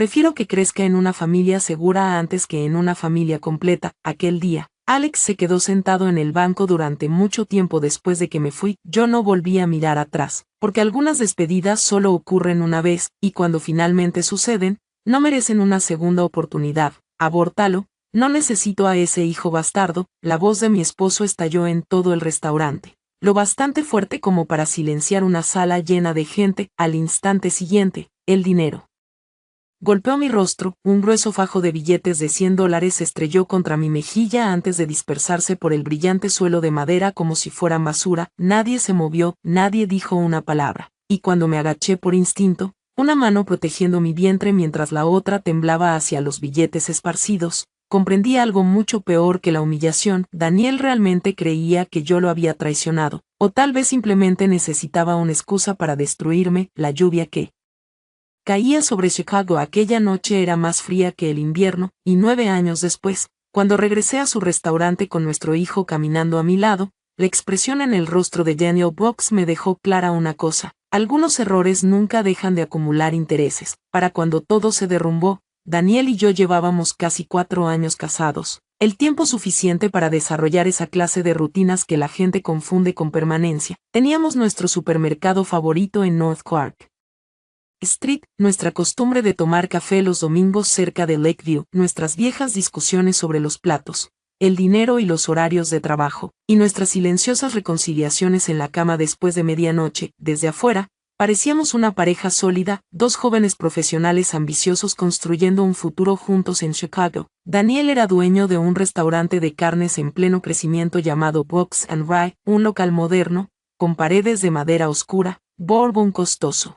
Prefiero que crezca en una familia segura antes que en una familia completa. Aquel día, Alex se quedó sentado en el banco durante mucho tiempo después de que me fui. Yo no volví a mirar atrás, porque algunas despedidas solo ocurren una vez, y cuando finalmente suceden, no merecen una segunda oportunidad. Abórtalo, no necesito a ese hijo bastardo. La voz de mi esposo estalló en todo el restaurante, lo bastante fuerte como para silenciar una sala llena de gente. Al instante siguiente, el dinero golpeó mi rostro. Un grueso fajo de billetes de $100 se estrelló contra mi mejilla antes de dispersarse por el brillante suelo de madera como si fueran basura. Nadie se movió, nadie dijo una palabra, y cuando me agaché por instinto, una mano protegiendo mi vientre mientras la otra temblaba hacia los billetes esparcidos, comprendí algo mucho peor que la humillación. Daniel realmente creía que yo lo había traicionado, o tal vez simplemente necesitaba una excusa para destruirme. La lluvia que caía sobre Chicago aquella noche era más fría que el invierno, y 9 años después, cuando regresé a su restaurante con nuestro hijo caminando a mi lado, la expresión en el rostro de Daniel Brooks me dejó clara una cosa: algunos errores nunca dejan de acumular intereses. Para cuando todo se derrumbó, Daniel y yo llevábamos casi 4 años casados, el tiempo suficiente para desarrollar esa clase de rutinas que la gente confunde con permanencia. Teníamos nuestro supermercado favorito en North Clark Street, nuestra costumbre de tomar café los domingos cerca de Lakeview, nuestras viejas discusiones sobre los platos, el dinero y los horarios de trabajo, y nuestras silenciosas reconciliaciones en la cama después de medianoche. Desde afuera, parecíamos una pareja sólida, dos jóvenes profesionales ambiciosos construyendo un futuro juntos en Chicago. Daniel era dueño de un restaurante de carnes en pleno crecimiento llamado Box and Rye, un local moderno, con paredes de madera oscura, bourbon costoso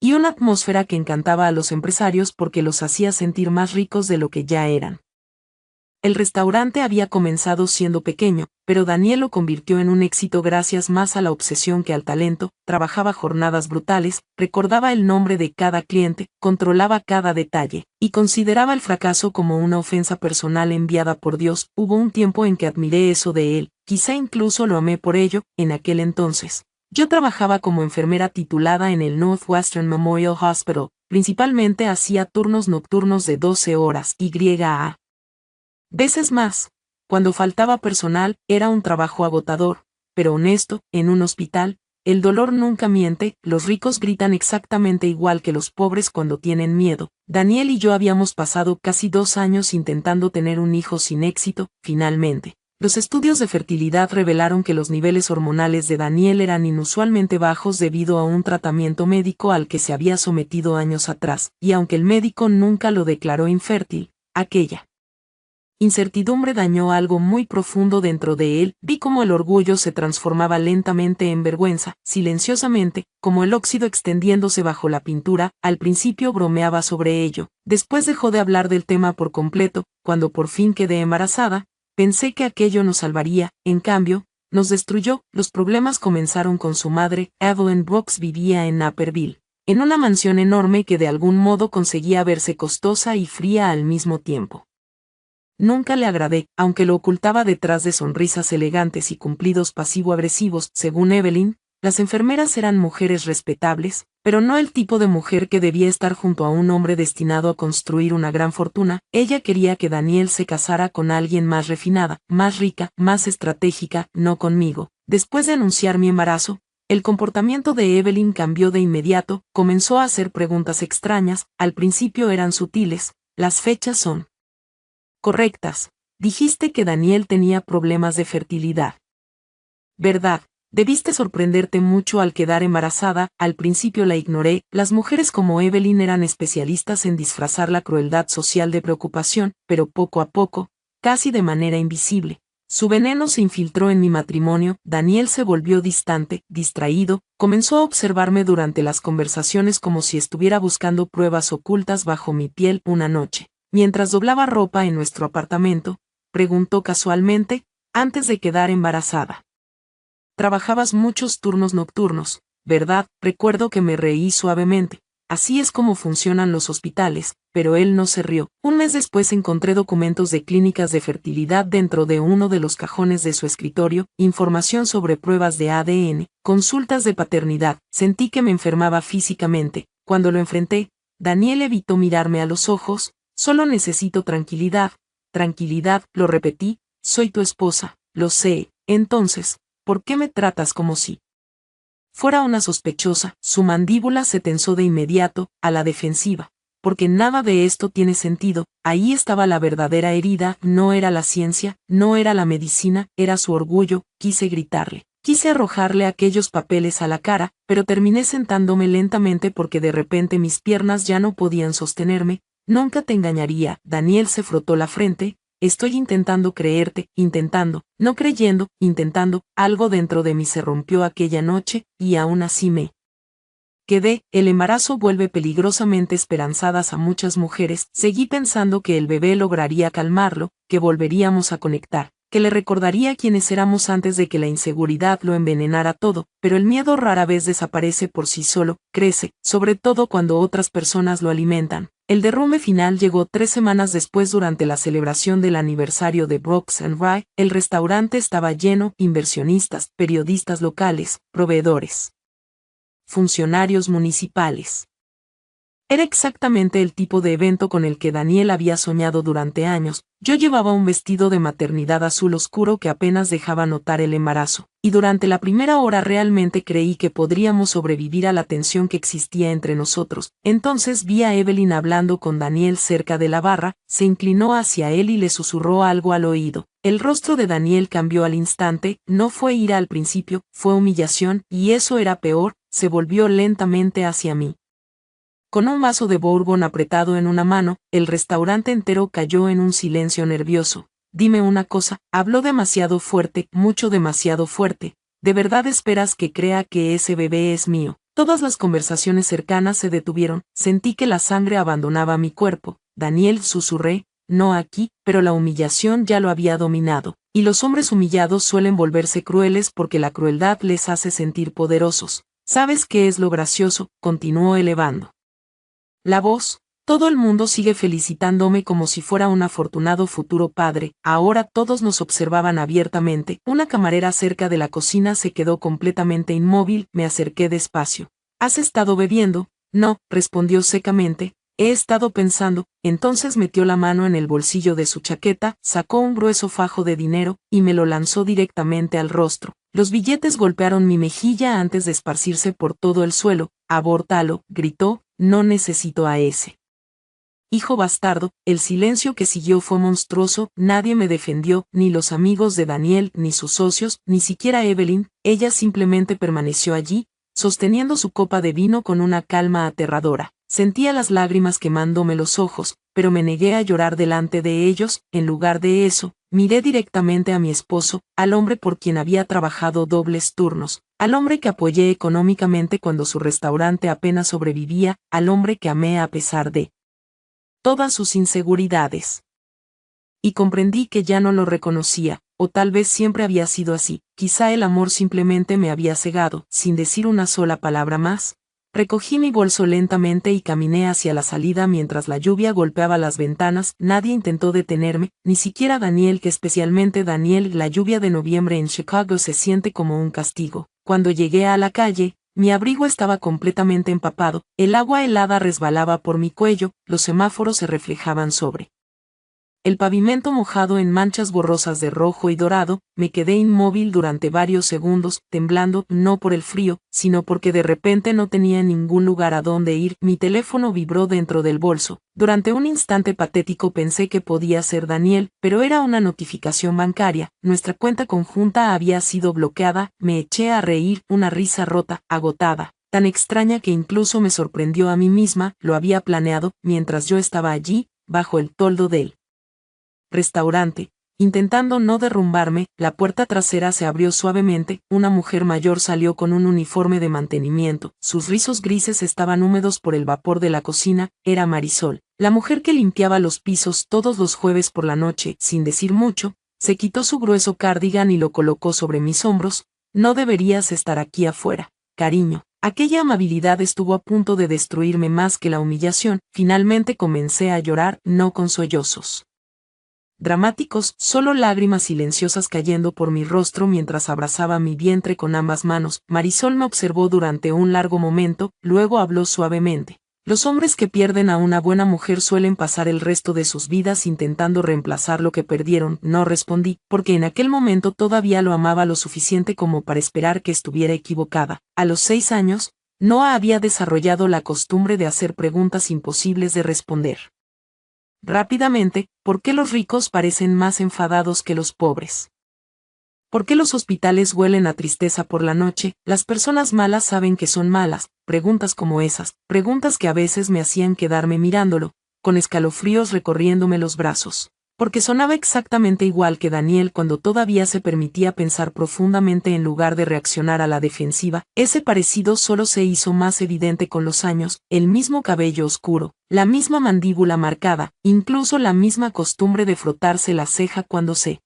y una atmósfera que encantaba a los empresarios porque los hacía sentir más ricos de lo que ya eran. El restaurante había comenzado siendo pequeño, pero Daniel lo convirtió en un éxito gracias más a la obsesión que al talento. Trabajaba jornadas brutales, recordaba el nombre de cada cliente, controlaba cada detalle, y consideraba el fracaso como una ofensa personal enviada por Dios. Hubo un tiempo en que admiré eso de él, quizá incluso lo amé por ello. En aquel entonces, yo trabajaba como enfermera titulada en el Northwestern Memorial Hospital, principalmente hacía turnos nocturnos de 12 horas a veces más. Cuando faltaba personal, era un trabajo agotador, pero honesto. En un hospital, el dolor nunca miente. Los ricos gritan exactamente igual que los pobres cuando tienen miedo. Daniel y yo habíamos pasado casi 2 años intentando tener un hijo sin éxito. Finalmente, los estudios de fertilidad revelaron que los niveles hormonales de Daniel eran inusualmente bajos debido a un tratamiento médico al que se había sometido años atrás, y aunque el médico nunca lo declaró infértil, aquella incertidumbre dañó algo muy profundo dentro de él. Vi cómo el orgullo se transformaba lentamente en vergüenza, silenciosamente, como el óxido extendiéndose bajo la pintura. Al principio bromeaba sobre ello, después dejó de hablar del tema por completo. Cuando por fin quedé embarazada, pensé que aquello nos salvaría. En cambio, nos destruyó. Los problemas comenzaron con su madre. Evelyn Brooks vivía en Naperville, en una mansión enorme que de algún modo conseguía verse costosa y fría al mismo tiempo. Nunca le agradé, aunque lo ocultaba detrás de sonrisas elegantes y cumplidos pasivo-agresivos. Según Evelyn, las enfermeras eran mujeres respetables, pero no el tipo de mujer que debía estar junto a un hombre destinado a construir una gran fortuna. Ella quería que Daniel se casara con alguien más refinada, más rica, más estratégica, no conmigo. Después de anunciar mi embarazo, el comportamiento de Evelyn cambió de inmediato. Comenzó a hacer preguntas extrañas. Al principio eran sutiles. Las fechas son correctas. Dijiste que Daniel tenía problemas de fertilidad, ¿verdad? Debiste sorprenderte mucho al quedar embarazada. Al principio la ignoré. Las mujeres como Evelyn eran especialistas en disfrazar la crueldad social de preocupación, pero poco a poco, casi de manera invisible, su veneno se infiltró en mi matrimonio. Daniel se volvió distante, distraído, comenzó a observarme durante las conversaciones como si estuviera buscando pruebas ocultas bajo mi piel. Una noche, mientras doblaba ropa en nuestro apartamento, preguntó casualmente, antes de quedar embarazada: trabajabas muchos turnos nocturnos, ¿verdad? Recuerdo que me reí suavemente. Así es como funcionan los hospitales, pero él no se rió. Un mes después encontré documentos de clínicas de fertilidad dentro de uno de los cajones de su escritorio, información sobre pruebas de ADN, consultas de paternidad. Sentí que me enfermaba físicamente. Cuando lo enfrenté, Daniel evitó mirarme a los ojos. Solo necesito tranquilidad. Tranquilidad, lo repetí. Soy tu esposa, lo sé. Entonces, ¿por qué me tratas como si fuera una sospechosa? Su mandíbula se tensó de inmediato, a la defensiva. Porque nada de esto tiene sentido. Ahí estaba la verdadera herida, no era la ciencia, no era la medicina, era su orgullo. Quise gritarle. Quise arrojarle aquellos papeles a la cara, pero terminé sentándome lentamente porque de repente mis piernas ya no podían sostenerme. Nunca te engañaría. Daniel se frotó la frente. Estoy intentando creerte, intentando, no creyendo, intentando. Algo dentro de mí se rompió aquella noche, y aún así me quedé. El embarazo vuelve peligrosamente esperanzadas a muchas mujeres. Seguí pensando que el bebé lograría calmarlo, que volveríamos a conectar, que le recordaría quiénes éramos antes de que la inseguridad lo envenenara todo, pero el miedo rara vez desaparece por sí solo, crece, sobre todo cuando otras personas lo alimentan. El derrumbe final llegó 3 semanas después durante la celebración del aniversario de Brooks and Rye. El restaurante estaba lleno, inversionistas, periodistas locales, proveedores, funcionarios municipales. Era exactamente el tipo de evento con el que Daniel había soñado durante años. Yo llevaba un vestido de maternidad azul oscuro que apenas dejaba notar el embarazo, y durante la primera hora realmente creí que podríamos sobrevivir a la tensión que existía entre nosotros. Entonces vi a Evelyn hablando con Daniel cerca de la barra, se inclinó hacia él y le susurró algo al oído. El rostro de Daniel cambió al instante. No fue ira al principio, fue humillación, y eso era peor. Se volvió lentamente hacia mí. Con un vaso de bourbon apretado en una mano, el restaurante entero cayó en un silencio nervioso. Dime una cosa, habló demasiado fuerte, mucho demasiado fuerte. ¿De verdad esperas que crea que ese bebé es mío? Todas las conversaciones cercanas se detuvieron, sentí que la sangre abandonaba mi cuerpo. Daniel, susurré, no aquí, pero la humillación ya lo había dominado. Y los hombres humillados suelen volverse crueles porque la crueldad les hace sentir poderosos. ¿Sabes qué es lo gracioso? Continuó elevando la voz. Todo el mundo sigue felicitándome como si fuera un afortunado futuro padre. Ahora todos nos observaban abiertamente. Una camarera cerca de la cocina se quedó completamente inmóvil. Me acerqué despacio. ¿Has estado bebiendo? No, respondió secamente. He estado pensando. Entonces metió la mano en el bolsillo de su chaqueta, sacó un grueso fajo de dinero, y me lo lanzó directamente al rostro. Los billetes golpearon mi mejilla antes de esparcirse por todo el suelo. Abórtalo, gritó. No necesito a ese hijo bastardo. El silencio que siguió fue monstruoso. Nadie me defendió, ni los amigos de Daniel, ni sus socios, ni siquiera Evelyn. Ella simplemente permaneció allí, sosteniendo su copa de vino con una calma aterradora. Sentía las lágrimas quemándome los ojos, pero me negué a llorar delante de ellos. En lugar de eso, miré directamente a mi esposo, al hombre por quien había trabajado dobles turnos, al hombre que apoyé económicamente cuando su restaurante apenas sobrevivía, al hombre que amé a pesar de todas sus inseguridades. Y comprendí que ya no lo reconocía, o tal vez siempre había sido así. Quizá el amor simplemente me había cegado. Sin decir una sola palabra más, recogí mi bolso lentamente y caminé hacia la salida mientras la lluvia golpeaba las ventanas. Nadie intentó detenerme, ni siquiera Daniel, que especialmente Daniel. La lluvia de noviembre en Chicago se siente como un castigo. Cuando llegué a la calle, mi abrigo estaba completamente empapado, el agua helada resbalaba por mi cuello, los semáforos se reflejaban sobre el pavimento mojado en manchas borrosas de rojo y dorado. Me quedé inmóvil durante varios segundos, temblando, no por el frío, sino porque de repente no tenía ningún lugar a donde ir. Mi teléfono vibró dentro del bolso. Durante un instante patético pensé que podía ser Daniel, pero era una notificación bancaria. Nuestra cuenta conjunta había sido bloqueada. Me eché a reír, una risa rota, agotada, tan extraña que incluso me sorprendió a mí misma. Lo había planeado, mientras yo estaba allí, bajo el toldo del restaurante, intentando no derrumbarme. La puerta trasera se abrió suavemente. Una mujer mayor salió con un uniforme de mantenimiento. Sus rizos grises estaban húmedos por el vapor de la cocina. Era Marisol, la mujer que limpiaba los pisos todos los jueves por la noche. Sin decir mucho, se quitó su grueso cardigan y lo colocó sobre mis hombros. No deberías estar aquí afuera, cariño. Aquella amabilidad estuvo a punto de destruirme más que la humillación. Finalmente comencé a llorar, no con sollozos dramáticos, solo lágrimas silenciosas cayendo por mi rostro mientras abrazaba mi vientre con ambas manos. Marisol me observó durante un largo momento, luego habló suavemente. Los hombres que pierden a una buena mujer suelen pasar el resto de sus vidas intentando reemplazar lo que perdieron. No respondí, porque en aquel momento todavía lo amaba lo suficiente como para esperar que estuviera equivocada. A los 6 años, Noah había desarrollado la costumbre de hacer preguntas imposibles de responder. Rápidamente, ¿por qué los ricos parecen más enfadados que los pobres? ¿Por qué los hospitales huelen a tristeza por la noche? Las personas malas saben que son malas. Preguntas como esas, preguntas que a veces me hacían quedarme mirándolo, con escalofríos recorriéndome los brazos. Porque sonaba exactamente igual que Daniel cuando todavía se permitía pensar profundamente en lugar de reaccionar a la defensiva. Ese parecido solo se hizo más evidente con los años, el mismo cabello oscuro, la misma mandíbula marcada, incluso la misma costumbre de frotarse la ceja cuando se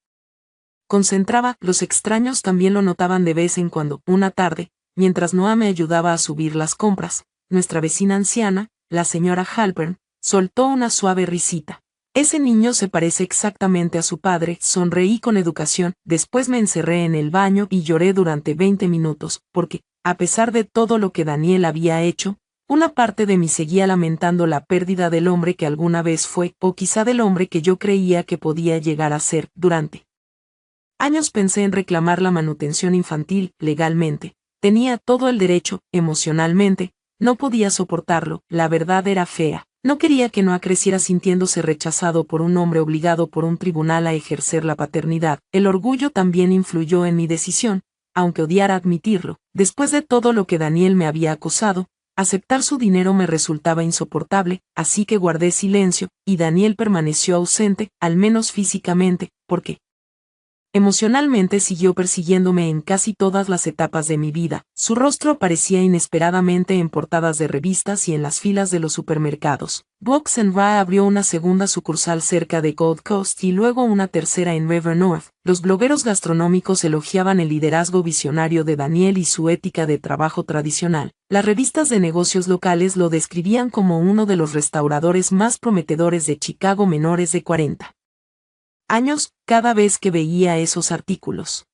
concentraba. Los extraños también lo notaban de vez en cuando. Una tarde, mientras Noah me ayudaba a subir las compras, nuestra vecina anciana, la señora Halpern, soltó una suave risita. Ese niño se parece exactamente a su padre. Sonreí con educación. Después me encerré en el baño y lloré durante 20 minutos, porque, a pesar de todo lo que Daniel había hecho, una parte de mí seguía lamentando la pérdida del hombre que alguna vez fue, o quizá del hombre que yo creía que podía llegar a ser. Durante años pensé en reclamar la manutención infantil, legalmente. Tenía todo el derecho, emocionalmente, no podía soportarlo. La verdad era fea. No quería que Noah creciera sintiéndose rechazado por un hombre obligado por un tribunal a ejercer la paternidad. El orgullo también influyó en mi decisión, aunque odiara admitirlo. Después de todo lo que Daniel me había acusado, aceptar su dinero me resultaba insoportable, así que guardé silencio, y Daniel permaneció ausente, al menos físicamente, porque emocionalmente siguió persiguiéndome en casi todas las etapas de mi vida. Su rostro aparecía inesperadamente en portadas de revistas y en las filas de los supermercados. Brooks & Rae abrió una segunda sucursal cerca de Gold Coast y luego una tercera en River North. Los blogueros gastronómicos elogiaban el liderazgo visionario de Daniel y su ética de trabajo tradicional. Las revistas de negocios locales lo describían como uno de los restauradores más prometedores de Chicago menores de 40 años. Cada vez que veía esos artículos,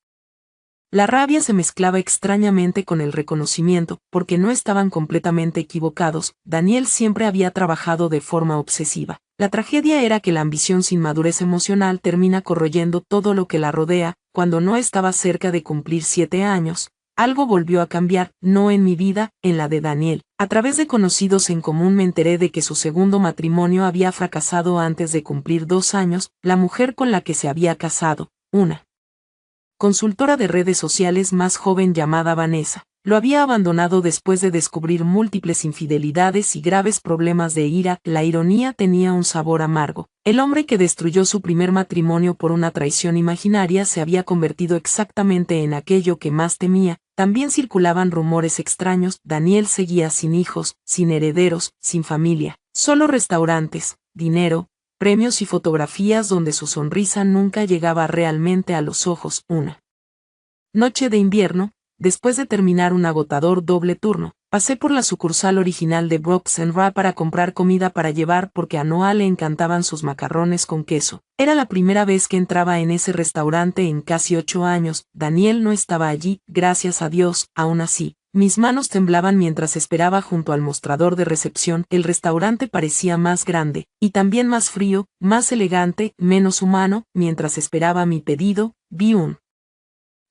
la rabia se mezclaba extrañamente con el reconocimiento, porque no estaban completamente equivocados. Daniel siempre había trabajado de forma obsesiva. La tragedia era que la ambición sin madurez emocional termina corroyendo todo lo que la rodea. Cuando no estaba cerca de cumplir 7 años, algo volvió a cambiar, no en mi vida, en la de Daniel. A través de conocidos en común me enteré de que su segundo matrimonio había fracasado antes de cumplir 2 años. La mujer con la que se había casado, una consultora de redes sociales más joven llamada Vanessa, lo había abandonado después de descubrir múltiples infidelidades y graves problemas de ira. La ironía tenía un sabor amargo. El hombre que destruyó su primer matrimonio por una traición imaginaria se había convertido exactamente en aquello que más temía. También circulaban rumores extraños. Daniel seguía sin hijos, sin herederos, sin familia, solo restaurantes, dinero, premios y fotografías donde su sonrisa nunca llegaba realmente a los ojos. Una noche de invierno, después de terminar un agotador doble turno, pasé por la sucursal original de Brooks & Rae para comprar comida para llevar porque a Noah le encantaban sus macarrones con queso. Era la primera vez que entraba en ese restaurante en casi 8 años. Daniel no estaba allí, gracias a Dios. Aún así, mis manos temblaban mientras esperaba junto al mostrador de recepción. El restaurante parecía más grande, y también más frío, más elegante, menos humano. Mientras esperaba mi pedido, vi un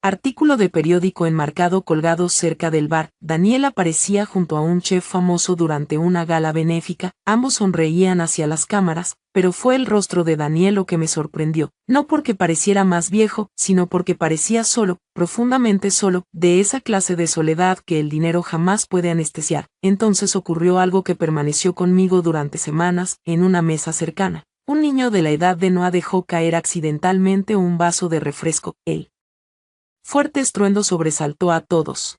artículo de periódico enmarcado colgado cerca del bar. Daniel aparecía junto a un chef famoso durante una gala benéfica. Ambos sonreían hacia las cámaras, pero fue el rostro de Daniel lo que me sorprendió. No porque pareciera más viejo, sino porque parecía solo, profundamente solo, de esa clase de soledad que el dinero jamás puede anestesiar. Entonces ocurrió algo que permaneció conmigo durante semanas. En una mesa cercana, un niño de la edad de Noah dejó caer accidentalmente un vaso de refresco. El fuerte estruendo sobresaltó a todos.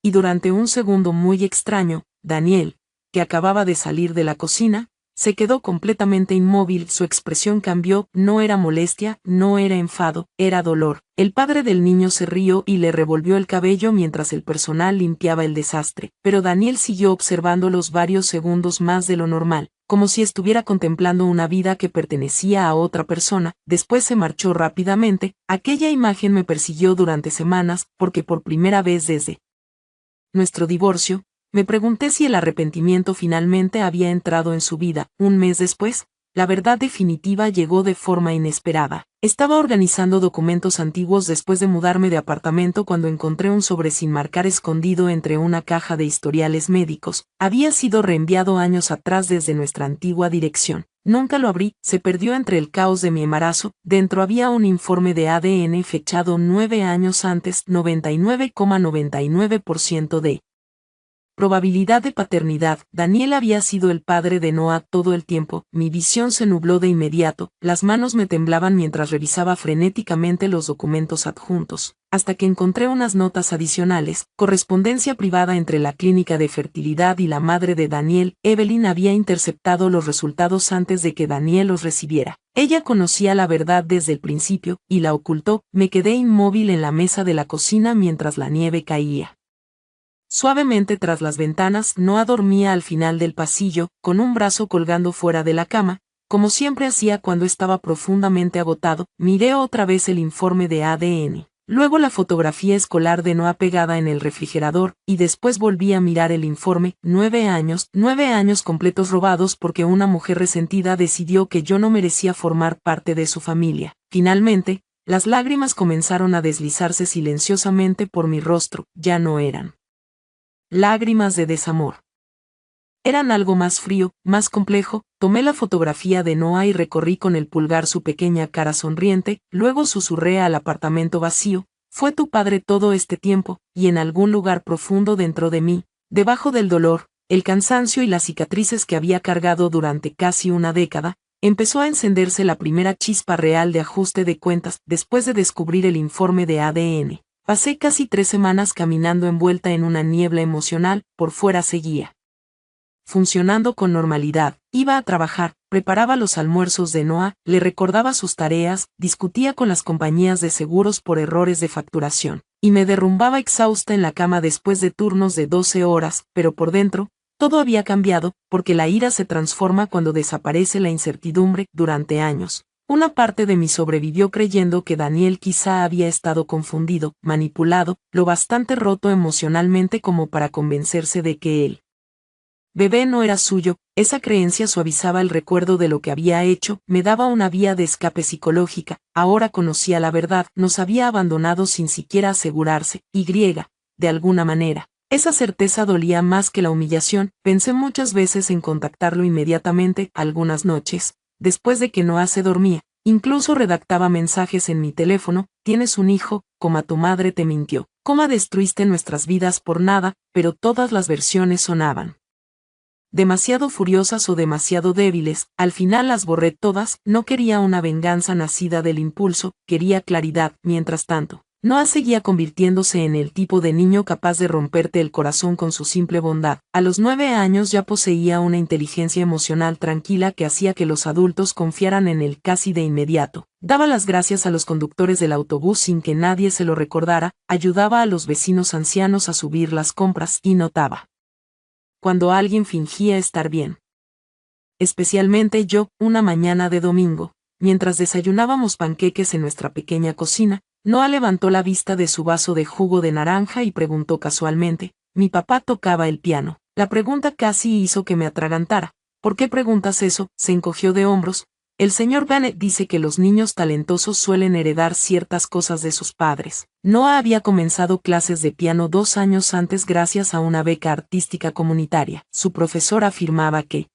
Y durante un segundo muy extraño, Daniel, que acababa de salir de la cocina, se quedó completamente inmóvil. Su expresión cambió. No era molestia, no era enfado, era dolor. El padre del niño se rió y le revolvió el cabello mientras el personal limpiaba el desastre. Pero Daniel siguió observándolos varios segundos más de lo normal, como si estuviera contemplando una vida que pertenecía a otra persona. Después se marchó rápidamente. Aquella imagen me persiguió durante semanas, porque por primera vez desde nuestro divorcio, Me pregunté si el arrepentimiento finalmente había entrado en su vida. Un mes después, la verdad definitiva llegó de forma inesperada. Estaba organizando documentos antiguos después de mudarme de apartamento cuando encontré un sobre sin marcar escondido entre una caja de historiales médicos. Había sido reenviado años atrás desde nuestra antigua dirección. Nunca lo abrí, se perdió entre el caos de mi embarazo. Dentro había un informe de ADN fechado 9 años antes, 99,99% de probabilidad de paternidad. Daniel había sido el padre de Noah todo el tiempo. Mi visión se nubló de inmediato, las manos me temblaban mientras revisaba frenéticamente los documentos adjuntos, hasta que encontré unas notas adicionales, correspondencia privada entre la clínica de fertilidad y la madre de Daniel. Evelyn había interceptado los resultados antes de que Daniel los recibiera. Ella conocía la verdad desde el principio, y la ocultó. Me quedé inmóvil en la mesa de la cocina mientras la nieve caía suavemente tras las ventanas. Noah dormía al final del pasillo, con un brazo colgando fuera de la cama, como siempre hacía cuando estaba profundamente agotado. Miré otra vez el informe de ADN, luego la fotografía escolar de Noah pegada en el refrigerador, y después volví a mirar el informe. 9 años completos robados porque una mujer resentida decidió que yo no merecía formar parte de su familia. Finalmente, las lágrimas comenzaron a deslizarse silenciosamente por mi rostro. Ya no eran lágrimas de desamor. Eran algo más frío, más complejo. Tomé la fotografía de Noah y recorrí con el pulgar su pequeña cara sonriente, luego susurré al apartamento vacío: fue tu padre todo este tiempo. Y en algún lugar profundo dentro de mí, debajo del dolor, el cansancio y las cicatrices que había cargado durante casi una década, empezó a encenderse la primera chispa real de ajuste de cuentas. Después de descubrir el informe de ADN, pasé casi 3 semanas caminando envuelta en una niebla emocional. Por fuera seguía funcionando con normalidad. Iba a trabajar, preparaba los almuerzos de Noah, le recordaba sus tareas, discutía con las compañías de seguros por errores de facturación, y me derrumbaba exhausta en la cama después de turnos de 12 horas, pero por dentro, todo había cambiado, porque la ira se transforma cuando desaparece la incertidumbre. Durante años, una parte de mí sobrevivió creyendo que Daniel quizá había estado confundido, manipulado, lo bastante roto emocionalmente como para convencerse de que él bebé no era suyo. Esa creencia suavizaba el recuerdo de lo que había hecho, me daba una vía de escape psicológica. Ahora conocía la verdad, nos había abandonado sin siquiera asegurarse, de alguna manera. Esa certeza dolía más que la humillación. Pensé muchas veces en contactarlo inmediatamente. Algunas noches, después de que Noah se dormía, incluso redactaba mensajes en mi teléfono: tienes un hijo, tu madre te mintió, destruiste nuestras vidas por nada. Pero todas las versiones sonaban demasiado furiosas o demasiado débiles. Al final las borré todas. No quería una venganza nacida del impulso, quería claridad. Mientras tanto, Noah seguía convirtiéndose en el tipo de niño capaz de romperte el corazón con su simple bondad. A los 9 años ya poseía una inteligencia emocional tranquila que hacía que los adultos confiaran en él casi de inmediato. Daba las gracias a los conductores del autobús sin que nadie se lo recordara, ayudaba a los vecinos ancianos a subir las compras y notaba cuando alguien fingía estar bien. Especialmente yo. Una mañana de domingo, mientras desayunábamos panqueques en nuestra pequeña cocina, Noah levantó la vista de su vaso de jugo de naranja y preguntó casualmente: ¿mi papá tocaba el piano? La pregunta casi hizo que me atragantara. ¿Por qué preguntas eso? Se encogió de hombros. El señor Bennett dice que los niños talentosos suelen heredar ciertas cosas de sus padres. Noah había comenzado clases de piano 2 años antes gracias a una beca artística comunitaria. Su profesor afirmaba que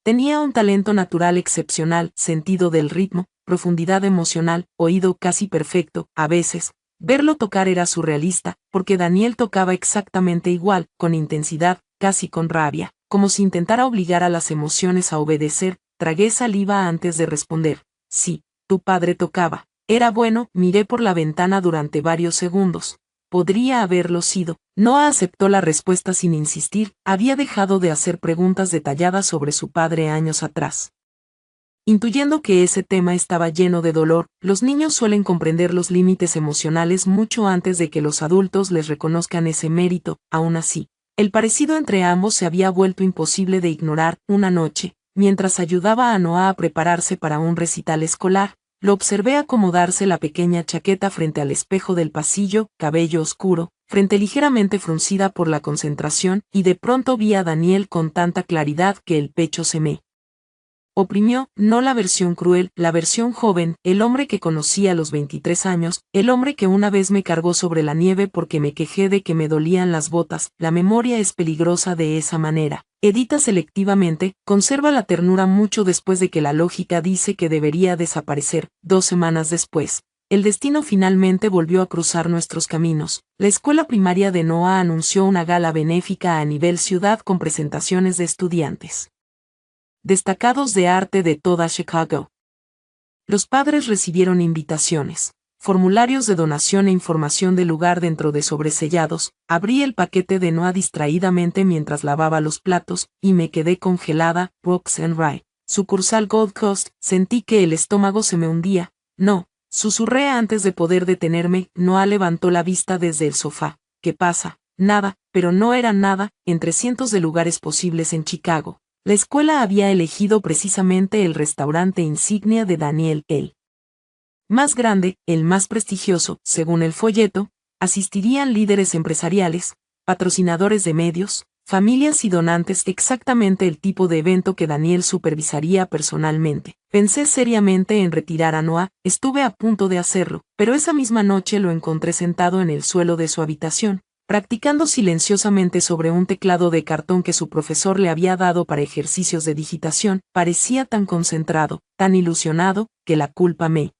tenía un talento natural excepcional, sentido del ritmo, profundidad emocional, oído casi perfecto. A veces, verlo tocar era surrealista, porque Daniel tocaba exactamente igual, con intensidad, casi con rabia, como si intentara obligar a las emociones a obedecer. Tragué saliva antes de responder. Sí, tu padre tocaba. Era bueno. Miré por la ventana durante varios segundos. Podría haberlo sido. Noah aceptó la respuesta sin insistir. Había dejado de hacer preguntas detalladas sobre su padre años atrás. Intuyendo que ese tema estaba lleno de dolor, los niños suelen comprender los límites emocionales mucho antes de que los adultos les reconozcan ese mérito. Aún así, el parecido entre ambos se había vuelto imposible de ignorar. Una noche, mientras ayudaba a Noah a prepararse para un recital escolar, lo observé acomodarse la pequeña chaqueta frente al espejo del pasillo. Cabello oscuro, frente ligeramente fruncida por la concentración, y de pronto vi a Daniel con tanta claridad que el pecho se me oprimió, no la versión cruel, la versión joven, el hombre que conocí a los 23 años, el hombre que una vez me cargó sobre la nieve porque me quejé de que me dolían las botas. La memoria es peligrosa de esa manera. Edita selectivamente, conserva la ternura mucho después de que la lógica dice que debería desaparecer. 2 semanas después, el destino finalmente volvió a cruzar nuestros caminos. La escuela primaria de Noah anunció una gala benéfica a nivel ciudad con presentaciones de estudiantes destacados de arte de toda Chicago. Los padres recibieron invitaciones, formularios de donación e información del lugar dentro de sobresellados. Abrí el paquete de Noah distraídamente mientras lavaba los platos, y me quedé congelada. Brooks and Wright, sucursal Gold Coast. Sentí que el estómago se me hundía. No, susurré antes de poder detenerme. Noah levantó la vista desde el sofá. ¿Qué pasa? Nada, pero no era nada, entre cientos de lugares posibles en Chicago. La escuela había elegido precisamente el restaurante insignia de Daniel, el más grande, el más prestigioso. Según el folleto, asistirían líderes empresariales, patrocinadores de medios, familias y donantes, exactamente el tipo de evento que Daniel supervisaría personalmente. Pensé seriamente en retirar a Noah, estuve a punto de hacerlo, pero esa misma noche lo encontré sentado en el suelo de su habitación, practicando silenciosamente sobre un teclado de cartón que su profesor le había dado para ejercicios de digitación. Parecía tan concentrado, tan ilusionado, que la culpa me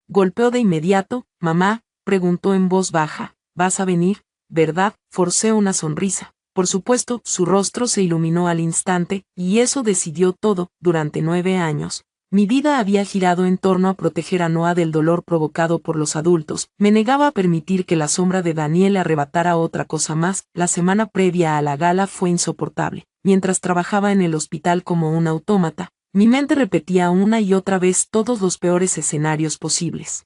golpeó de inmediato. «Mamá», preguntó en voz baja, «¿vas a venir, verdad?» Forcé una sonrisa. Por supuesto, su rostro se iluminó al instante, y eso decidió todo. Durante 9 años, mi vida había girado en torno a proteger a Noah del dolor provocado por los adultos. Me negaba a permitir que la sombra de Daniel le arrebatara otra cosa más. La semana previa a la gala fue insoportable. Mientras trabajaba en el hospital como un autómata, mi mente repetía una y otra vez todos los peores escenarios posibles.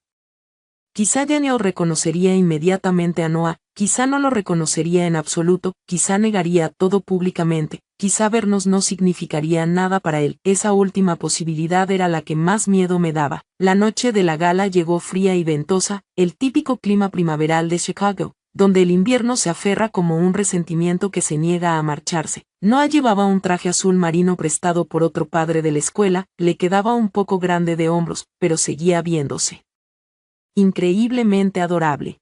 Quizá Daniel reconocería inmediatamente a Noah, quizá no lo reconocería en absoluto, quizá negaría todo públicamente, quizá vernos no significaría nada para él. Esa última posibilidad era la que más miedo me daba. La noche de la gala llegó fría y ventosa, el típico clima primaveral de Chicago, donde el invierno se aferra como un resentimiento que se niega a marcharse. Noah llevaba un traje azul marino prestado por otro padre de la escuela, le quedaba un poco grande de hombros, pero seguía viéndose increíblemente adorable.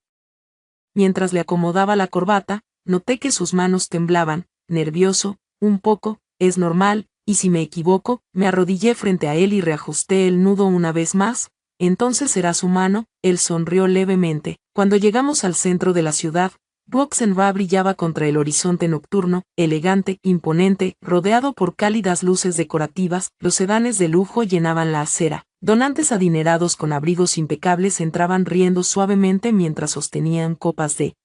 Mientras le acomodaba la corbata, noté que sus manos temblaban, nervioso, un poco, es normal, y si me equivoco. Me arrodillé frente a él y reajusté el nudo una vez más. Entonces será su mano. Él sonrió levemente. Cuando llegamos al centro de la ciudad, Brooks and Wright brillaba contra el horizonte nocturno, elegante, imponente, rodeado por cálidas luces decorativas. Los sedanes de lujo llenaban la acera. Donantes adinerados con abrigos impecables entraban riendo suavemente mientras sostenían copas de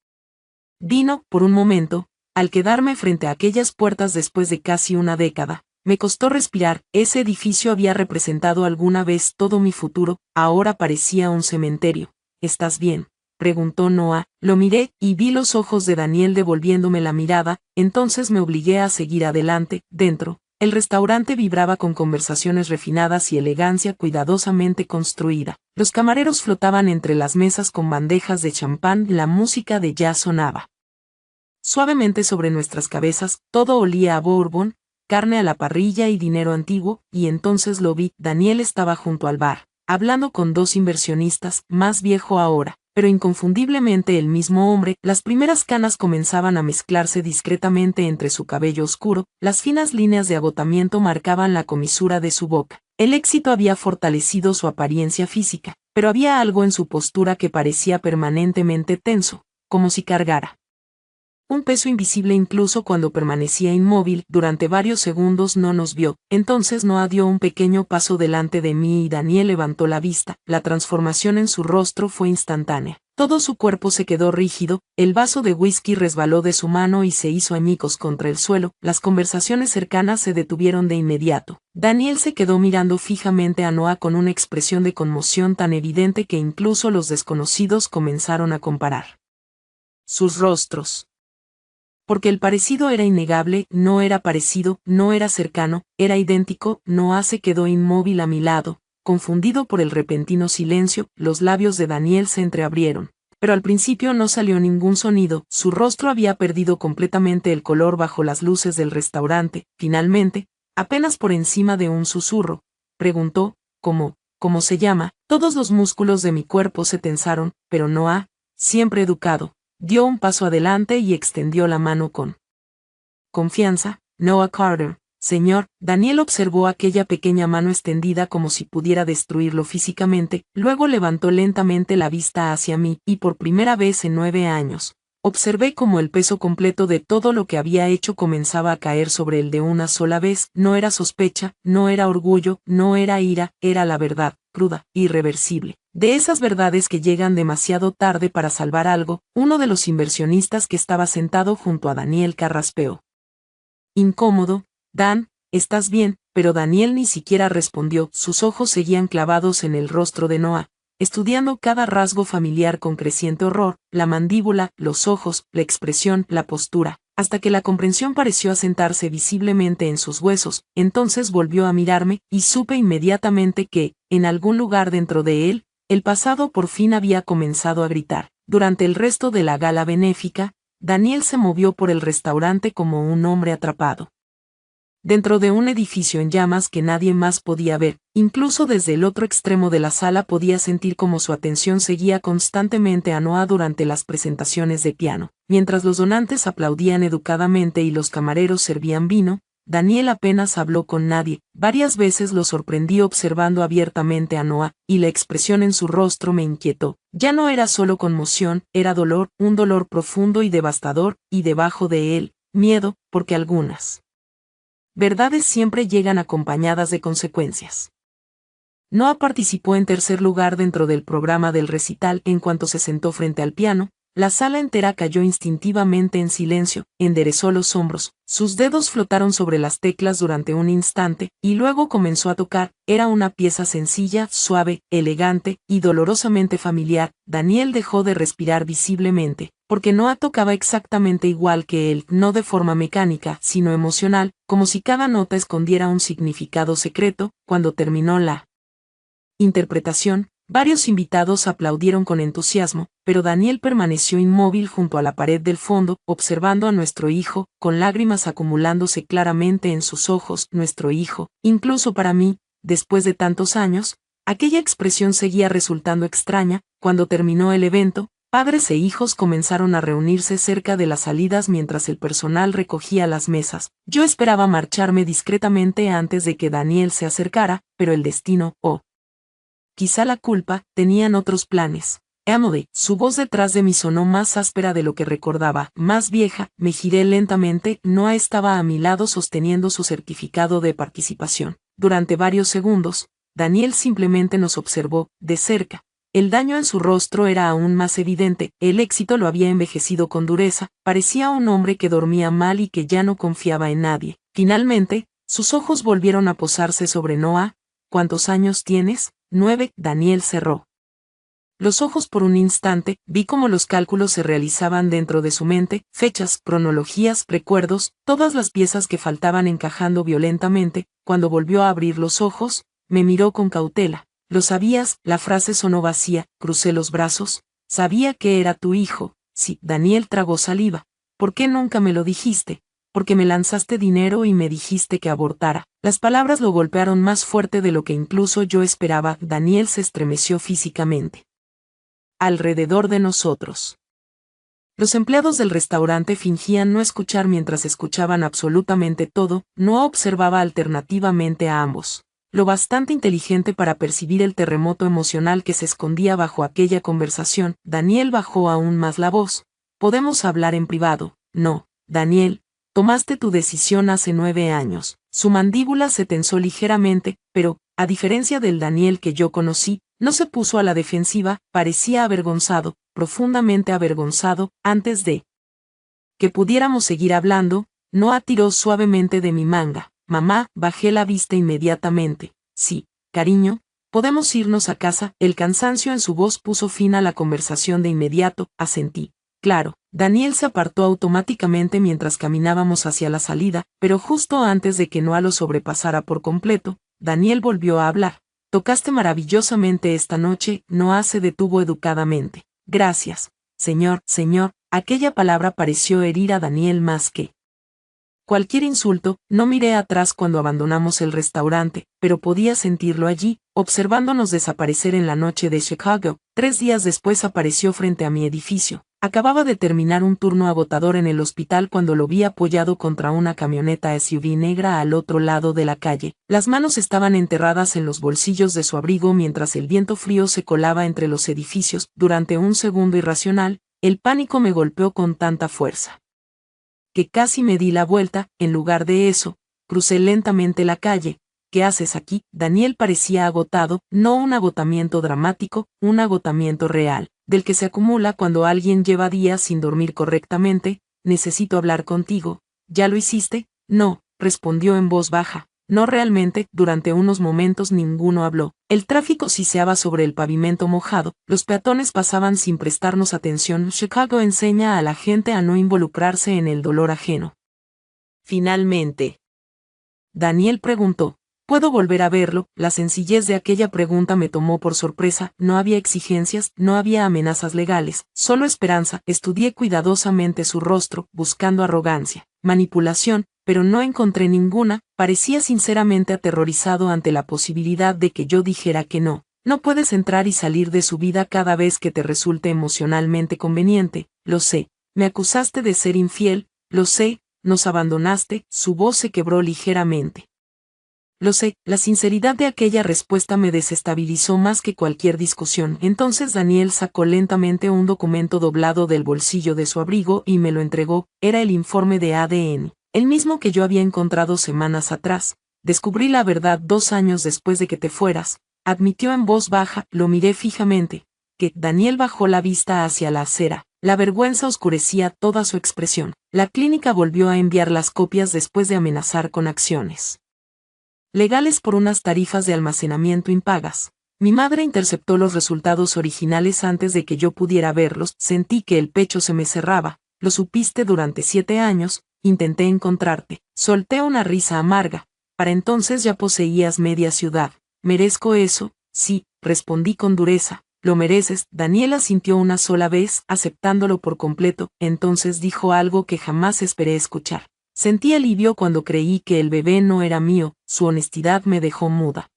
vino. Por un momento, al quedarme frente a aquellas puertas después de casi una década, me costó respirar. Ese edificio había representado alguna vez todo mi futuro, ahora parecía un cementerio. ¿Estás bien?, preguntó Noah. Lo miré, y vi los ojos de Daniel devolviéndome la mirada. Entonces me obligué a seguir adelante. Dentro, el restaurante vibraba con conversaciones refinadas y elegancia cuidadosamente construida. Los camareros flotaban entre las mesas con bandejas de champán. La música de jazz sonaba suavemente sobre nuestras cabezas. Todo olía a bourbon, carne a la parrilla y dinero antiguo. Y entonces lo vi. Daniel estaba junto al bar, hablando con 2 inversionistas, más viejo ahora, pero inconfundiblemente el mismo hombre. Las primeras canas comenzaban a mezclarse discretamente entre su cabello oscuro, las finas líneas de agotamiento marcaban la comisura de su boca. El éxito había fortalecido su apariencia física, pero había algo en su postura que parecía permanentemente tenso, como si cargara un peso invisible. Incluso cuando permanecía inmóvil, durante varios segundos no nos vio. Entonces Noah dio un pequeño paso delante de mí y Daniel levantó la vista. La transformación en su rostro fue instantánea. Todo su cuerpo se quedó rígido, el vaso de whisky resbaló de su mano y se hizo añicos contra el suelo. Las conversaciones cercanas se detuvieron de inmediato. Daniel se quedó mirando fijamente a Noah con una expresión de conmoción tan evidente que incluso los desconocidos comenzaron a comparar sus rostros. Porque el parecido era innegable. No era parecido, no era cercano, era idéntico. Noah se quedó inmóvil a mi lado, confundido por el repentino silencio. Los labios de Daniel se entreabrieron, pero al principio no salió ningún sonido, su rostro había perdido completamente el color bajo las luces del restaurante. Finalmente, apenas por encima de un susurro, preguntó, ¿cómo se llama? Todos los músculos de mi cuerpo se tensaron, pero Noah, siempre educado, dio un paso adelante y extendió la mano con confianza. Noah Carter, señor. Daniel observó aquella pequeña mano extendida como si pudiera destruirlo físicamente, luego levantó lentamente la vista hacia mí, y por primera vez en 9 años, observé cómo el peso completo de todo lo que había hecho comenzaba a caer sobre él de una sola vez. No era sospecha, no era orgullo, no era ira, era la verdad, cruda, irreversible. De esas verdades que llegan demasiado tarde para salvar algo. Uno de los inversionistas que estaba sentado junto a Daniel carraspeó. Incómodo, Dan, ¿estás bien? Pero Daniel ni siquiera respondió. Sus ojos seguían clavados en el rostro de Noah, estudiando cada rasgo familiar con creciente horror, la mandíbula, los ojos, la expresión, la postura, hasta que la comprensión pareció asentarse visiblemente en sus huesos. Entonces volvió a mirarme, y supe inmediatamente que, en algún lugar dentro de él, el pasado por fin había comenzado a gritar. Durante el resto de la gala benéfica, Daniel se movió por el restaurante como un hombre atrapado dentro de un edificio en llamas que nadie más podía ver. Incluso desde el otro extremo de la sala podía sentir cómo su atención seguía constantemente a Noah durante las presentaciones de piano. Mientras los donantes aplaudían educadamente y los camareros servían vino, Daniel apenas habló con nadie. Varias veces lo sorprendí observando abiertamente a Noah, y la expresión en su rostro me inquietó. Ya no era solo conmoción, era dolor, un dolor profundo y devastador, y debajo de él, miedo, porque algunas verdades siempre llegan acompañadas de consecuencias. Noah participó en tercer lugar dentro del programa del recital. En cuanto se sentó frente al piano, la sala entera cayó instintivamente en silencio, enderezó los hombros, sus dedos flotaron sobre las teclas durante un instante, y luego comenzó a tocar. Era una pieza sencilla, suave, elegante, y dolorosamente familiar. Daniel dejó de respirar visiblemente, porque Noah tocaba exactamente igual que él, no de forma mecánica, sino emocional, como si cada nota escondiera un significado secreto. Cuando terminó la interpretación, varios invitados aplaudieron con entusiasmo, pero Daniel permaneció inmóvil junto a la pared del fondo, observando a nuestro hijo, con lágrimas acumulándose claramente en sus ojos. Nuestro hijo, incluso para mí, después de tantos años, aquella expresión seguía resultando extraña. Cuando terminó el evento, padres e hijos comenzaron a reunirse cerca de las salidas mientras el personal recogía las mesas. Yo esperaba marcharme discretamente antes de que Daniel se acercara, pero el destino, quizá la culpa, tenían otros planes. Emily, su voz detrás de mí sonó más áspera de lo que recordaba, más vieja. Me giré lentamente. Noah estaba a mi lado sosteniendo su certificado de participación. Durante varios segundos, Daniel simplemente nos observó, de cerca. El daño en su rostro era aún más evidente. El éxito lo había envejecido con dureza. Parecía un hombre que dormía mal y que ya no confiaba en nadie. Finalmente, sus ojos volvieron a posarse sobre Noah. ¿Cuántos años tienes? 9. Daniel cerró los ojos por un instante. Vi cómo los cálculos se realizaban dentro de su mente, fechas, cronologías, recuerdos, todas las piezas que faltaban encajando violentamente. Cuando volvió a abrir los ojos, me miró con cautela. ¿Lo sabías? La frase sonó vacía. Crucé los brazos. Sabía que era tu hijo. Sí. Daniel tragó saliva. ¿Por qué nunca me lo dijiste? Porque me lanzaste dinero y me dijiste que abortara. Las palabras lo golpearon más fuerte de lo que incluso yo esperaba. Daniel se estremeció físicamente. Alrededor de nosotros, los empleados del restaurante fingían no escuchar mientras escuchaban absolutamente todo. No observaba alternativamente a ambos, lo bastante inteligente para percibir el terremoto emocional que se escondía bajo aquella conversación. Daniel bajó aún más la voz. ¿Podemos hablar en privado? No, Daniel. Tomaste tu decisión hace 9 años. Su mandíbula se tensó ligeramente, pero, a diferencia del Daniel que yo conocí, no se puso a la defensiva. Parecía avergonzado, profundamente avergonzado. Antes de que pudiéramos seguir hablando, Noah tiró suavemente de mi manga. Mamá, bajé la vista inmediatamente. Sí, cariño, podemos irnos a casa. El cansancio en su voz puso fin a la conversación de inmediato. Asentí. Claro. Daniel se apartó automáticamente mientras caminábamos hacia la salida, pero justo antes de que Noah lo sobrepasara por completo, Daniel volvió a hablar. Tocaste maravillosamente esta noche. Noah se detuvo educadamente. Gracias. señor, aquella palabra pareció herir a Daniel más que cualquier insulto. No miré atrás cuando abandonamos el restaurante, pero podía sentirlo allí, observándonos desaparecer en la noche de Chicago. 3 días después apareció frente a mi edificio. Acababa de terminar un turno agotador en el hospital cuando lo vi apoyado contra una camioneta SUV negra al otro lado de la calle. Las manos estaban enterradas en los bolsillos de su abrigo mientras el viento frío se colaba entre los edificios. Durante un segundo irracional, el pánico me golpeó con tanta fuerza que casi me di la vuelta. En lugar de eso, crucé lentamente la calle. ¿Qué haces aquí? Daniel parecía agotado, no un agotamiento dramático, un agotamiento real, del que se acumula cuando alguien lleva días sin dormir correctamente. Necesito hablar contigo. ¿Ya lo hiciste? No, respondió en voz baja. No realmente. Durante unos momentos ninguno habló. El tráfico siseaba sobre el pavimento mojado, los peatones pasaban sin prestarnos atención. Chicago enseña a la gente a no involucrarse en el dolor ajeno. Finalmente, Daniel preguntó, ¿puedo volver a verlo? La sencillez de aquella pregunta me tomó por sorpresa. No había exigencias, no había amenazas legales, solo esperanza. Estudié cuidadosamente su rostro, buscando arrogancia, manipulación, pero no encontré ninguna. Parecía sinceramente aterrorizado ante la posibilidad de que yo dijera que no. No puedes entrar y salir de su vida cada vez que te resulte emocionalmente conveniente. Lo sé. Me acusaste de ser infiel, lo sé. Nos abandonaste. Su voz se quebró ligeramente. Lo sé. La sinceridad de aquella respuesta me desestabilizó más que cualquier discusión. Entonces Daniel sacó lentamente un documento doblado del bolsillo de su abrigo y me lo entregó. Era el informe de ADN. El mismo que yo había encontrado semanas atrás. Descubrí la verdad 2 años después de que te fueras, admitió en voz baja. Lo miré fijamente. Que Daniel bajó la vista hacia la acera. La vergüenza oscurecía toda su expresión. La clínica volvió a enviar las copias después de amenazar con acciones legales por unas tarifas de almacenamiento impagas. Mi madre interceptó los resultados originales antes de que yo pudiera verlos. Sentí que el pecho se me cerraba. Lo supiste durante 7 años. Intenté encontrarte. Solté una risa amarga. Para entonces ya poseías media ciudad. ¿Merezco eso? Sí, respondí con dureza. Lo mereces. Daniel asintió una sola vez, aceptándolo por completo. Entonces dijo algo que jamás esperé escuchar. Sentí alivio cuando creí que el bebé no era mío. Su honestidad me dejó muda.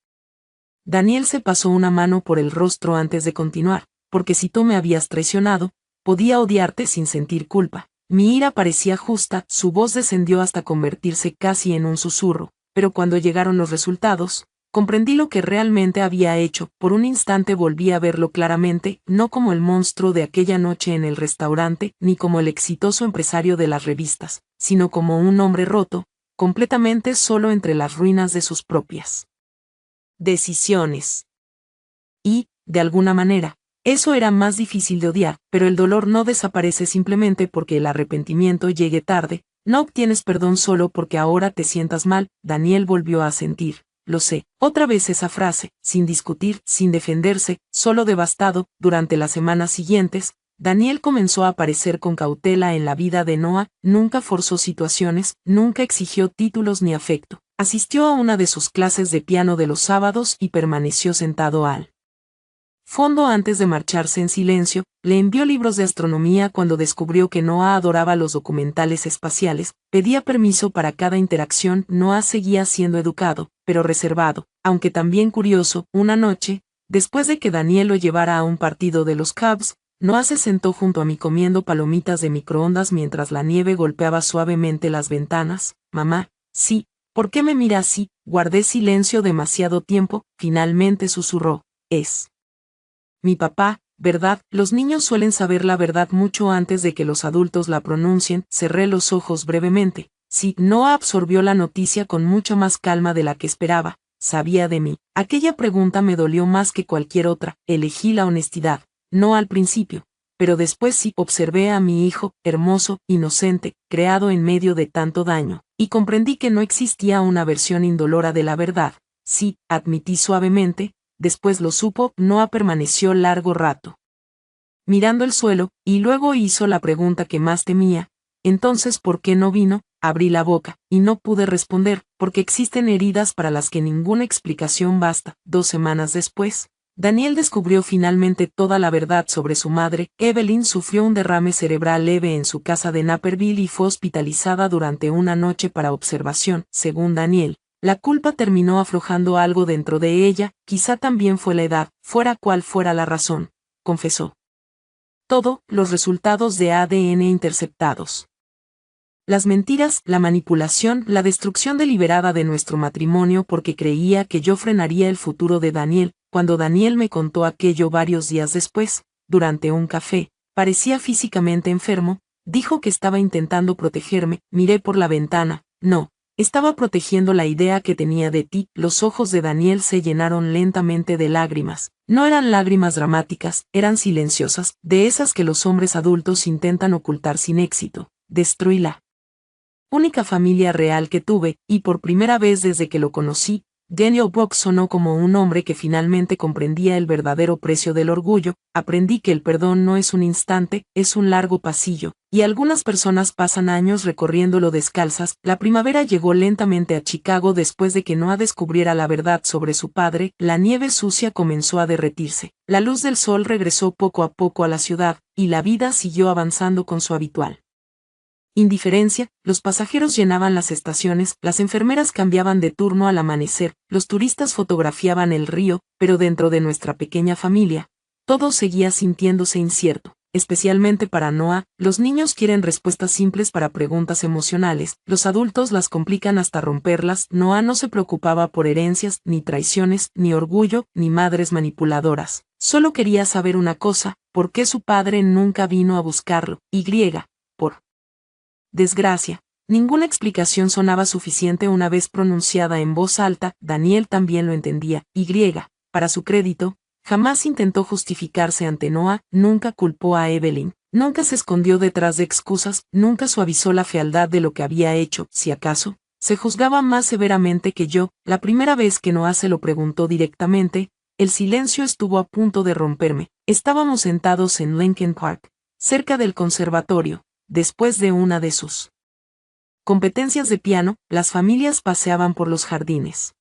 Daniel se pasó una mano por el rostro antes de continuar, porque si tú me habías traicionado, podía odiarte sin sentir culpa. Mi ira parecía justa. Su voz descendió hasta convertirse casi en un susurro, pero cuando llegaron los resultados, comprendí lo que realmente había hecho. Por un instante volví a verlo claramente, no como el monstruo de aquella noche en el restaurante, ni como el exitoso empresario de las revistas, sino como un hombre roto, completamente solo entre las ruinas de sus propias decisiones. Y, de alguna manera, eso era más difícil de odiar, pero el dolor no desaparece simplemente porque el arrepentimiento llegue tarde. No obtienes perdón solo porque ahora te sientas mal. Daniel volvió a sentir. Lo sé. Otra vez esa frase, sin discutir, sin defenderse, solo devastado. Durante las semanas siguientes, Daniel comenzó a aparecer con cautela en la vida de Noah. Nunca forzó situaciones, nunca exigió títulos ni afecto. Asistió a una de sus clases de piano de los sábados y permaneció sentado al fondo antes de marcharse en silencio. Le envió libros de astronomía cuando descubrió que Noah adoraba los documentales espaciales. Pedía permiso para cada interacción. Noah seguía siendo educado, pero reservado, aunque también curioso. Una noche, después de que Daniel lo llevara a un partido de los Cubs, Noah se sentó junto a mí comiendo palomitas de microondas mientras la nieve golpeaba suavemente las ventanas. Mamá, sí, ¿por qué me mira así? Guardé silencio demasiado tiempo. Finalmente susurró. Es mi papá, ¿verdad? Los niños suelen saber la verdad mucho antes de que los adultos la pronuncien. Cerré los ojos brevemente. Sí, Noah absorbió la noticia con mucha más calma de la que esperaba. Sabía de mí. Aquella pregunta me dolió más que cualquier otra. Elegí la honestidad. No al principio, pero después sí. Observé a mi hijo, hermoso, inocente, creado en medio de tanto daño, y comprendí que no existía una versión indolora de la verdad. Sí, admití suavemente. Después lo supo. Noah permaneció largo rato mirando el suelo, y luego hizo la pregunta que más temía. Entonces, ¿por qué no vino? Abrí la boca, y no pude responder, porque existen heridas para las que ninguna explicación basta. 2 semanas después, Daniel descubrió finalmente toda la verdad sobre su madre. Evelyn sufrió un derrame cerebral leve en su casa de Naperville y fue hospitalizada durante una noche para observación. Según Daniel, la culpa terminó aflojando algo dentro de ella, quizá también fue la edad, fuera cual fuera la razón, confesó. Todo, los resultados de ADN interceptados. Las mentiras, la manipulación, la destrucción deliberada de nuestro matrimonio porque creía que yo frenaría el futuro de Daniel. Cuando Daniel me contó aquello varios días después, durante un café, parecía físicamente enfermo, dijo que estaba intentando protegerme, miré por la ventana, no, estaba protegiendo la idea que tenía de ti. Los ojos de Daniel se llenaron lentamente de lágrimas. No eran lágrimas dramáticas, eran silenciosas, de esas que los hombres adultos intentan ocultar sin éxito. Destruí la única familia real que tuve, y por primera vez desde que lo conocí, Daniel Bock sonó como un hombre que finalmente comprendía el verdadero precio del orgullo. Aprendí que el perdón no es un instante, es un largo pasillo, y algunas personas pasan años recorriéndolo descalzas. La primavera llegó lentamente a Chicago después de que Noah descubriera la verdad sobre su padre. La nieve sucia comenzó a derretirse, la luz del sol regresó poco a poco a la ciudad, y la vida siguió avanzando con su habitual indiferencia. Los pasajeros llenaban las estaciones, las enfermeras cambiaban de turno al amanecer, los turistas fotografiaban el río, pero dentro de nuestra pequeña familia, todo seguía sintiéndose incierto, especialmente para Noah. Los niños quieren respuestas simples para preguntas emocionales, los adultos las complican hasta romperlas. Noah no se preocupaba por herencias, ni traiciones, ni orgullo, ni madres manipuladoras. Solo quería saber una cosa: ¿por qué su padre nunca vino a buscarlo? Por desgracia, ninguna explicación sonaba suficiente una vez pronunciada en voz alta. Daniel también lo entendía. Para su crédito, jamás intentó justificarse ante Noah, nunca culpó a Evelyn, nunca se escondió detrás de excusas, nunca suavizó la fealdad de lo que había hecho. Si acaso, se juzgaba más severamente que yo. La primera vez que Noah se lo preguntó directamente, el silencio estuvo a punto de romperme. Estábamos sentados en Lincoln Park, cerca del conservatorio. Después de una de sus competencias de piano, las familias paseaban por los jardines.